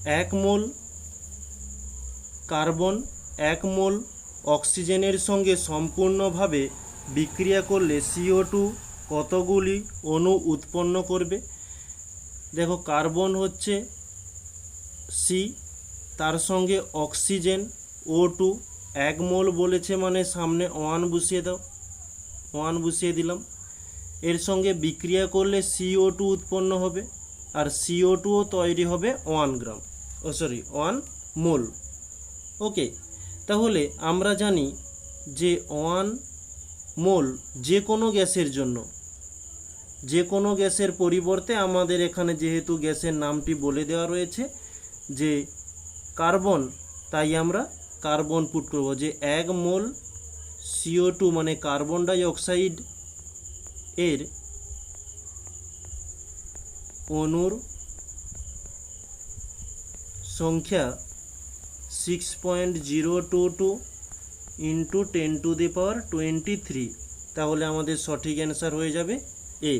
1 মোল carbon 1 মোল অক্সিজেনের সঙ্গে সম্পূর্ণভাবে বিক্রিয়া করলে CO2 কতগুলি অণু উৎপন্ন করবে? দেখো, কার্বন হচ্ছে সি, তার সঙ্গে অক্সিজেন O2 1 মোল বলেছে মানে সামনে 1 বসিয়ে দাও, 1 বসিয়ে দিলাম। এর সঙ্গে বিক্রিয়া করলে CO2 উৎপন্ন হবে, আর CO2 তৈরি হবে 1 গ্রাম, 1 মোল। ওকে, তাহলে আমরা জানি যে 1 মোল যে কোনো গ্যাসের জন্য, যে কোনো গ্যাসের পরিবর্তে আমাদের এখানে যেহেতু গ্যাসের নামটি বলে দেওয়া রয়েছে যে কার্বন, তাই আমরা কার্বন পুট করব যে 1 মোল CO2 মানে কার্বন ডাই অক্সাইড এর অণুর সংখ্যা 6.022 × 10⁻23। তাহলে আমাদের সঠিক অ্যান্সার হয়ে যাবে এ।